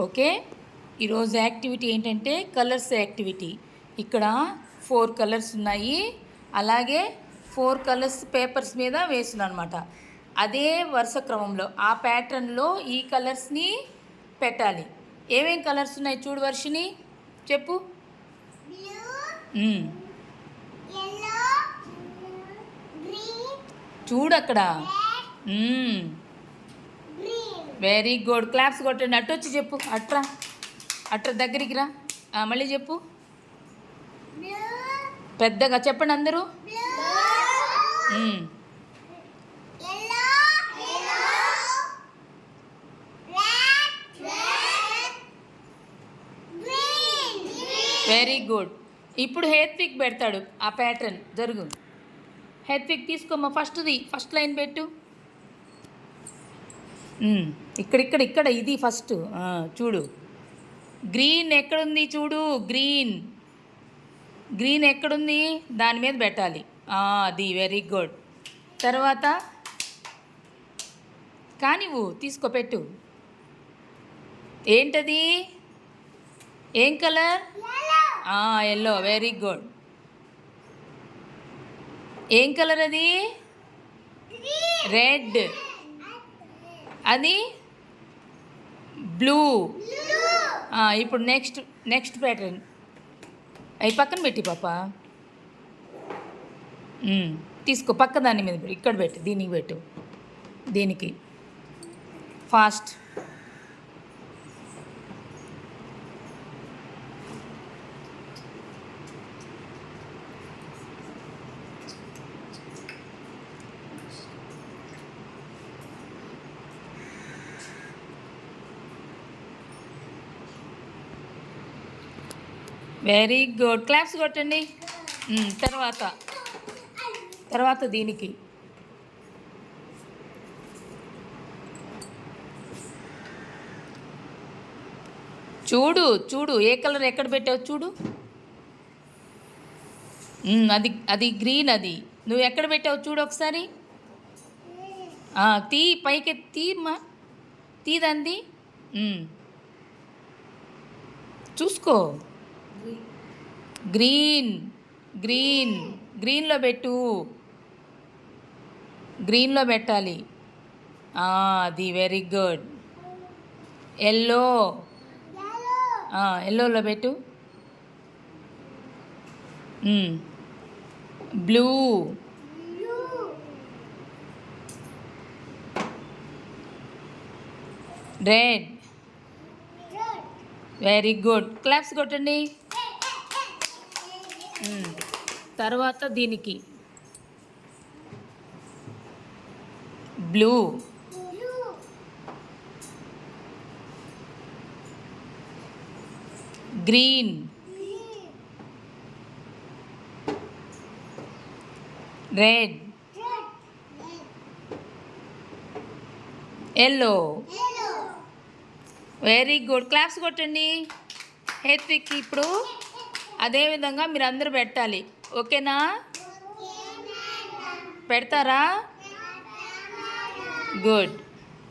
Okay, ఈరోజు activity ఏంటంటే colours activity. ఇక్కడ 4 కలర్స్ ఉన్నాయి, అలాగే 4 కలర్స్ పేపర్స్ మీద వేస్తున్నాను అనమాట. అదే వరుస క్రమంలో ఆ ప్యాటర్న్లో ఈ కలర్స్ని పెట్టాలి. ఏమేం కలర్స్ ఉన్నాయి చూడు వర్షిని, చెప్పు. చూడు అక్కడ. వెరీ గుడ్, క్లాప్స్ కొట్టండి. అటు వచ్చి చెప్పు, అట్రా దగ్గరికి రా. మళ్ళీ చెప్పు, పెద్దగా చెప్పండి అందరూ. Very good. ఇప్పుడు హేత్విక్ పెడతాడు ఆ ప్యాటర్న్. జరుగు హేత్విక్, తీసుకోమ్మా. ఫస్ట్ లైన్ పెట్టు. ఇక్కడ ఇది ఫస్ట్. చూడు, గ్రీన్ ఎక్కడుంది చూడు. గ్రీన్ ఎక్కడుంది, దాని మీద పెట్టాలి. అది వెరీ గుడ్. తర్వాత కానివ్వు, తీసుకో, పెట్టు. ఏంటది, ఏం కలర్? ఎల్లో. Very good. ఏం కలర్ అది? రెడ్. అది బ్లూ. ఇప్పుడు నెక్స్ట్ ప్యాటర్న్ అవి పక్కన పెట్టి పాప. తీసుకో, పక్క దాని మీద ఇక్కడ పెట్టు. దీనికి పెట్టు, దీనికి. ఫాస్ట్. వెరీ గుడ్, క్లాప్స్ కొట్టండి. తర్వాత దీనికి చూడు ఏ కలర్ ఎక్కడ పెట్టావు చూడు. అది గ్రీన్. అది నువ్వు ఎక్కడ పెట్టావు చూడు ఒకసారి. పైకి తీమ్మా, తీదండి. చూసుకో. గ్రీన్లో పెట్టు. గ్రీన్లో పెట్టాలి. అది వెరీ గుడ్. ఎల్లోలో పెట్టు. Blue. Red. Very good, claps కొట్టండి. తర్వాత దీనికి blue. Green. Red. Yellow. Very good, claps కొట్టండి. హేత్విక్, ఇప్పుడు అదేవిధంగా మీరు అందరూ పెట్టాలి. ఓకేనా? పెడతారా? గుడ్.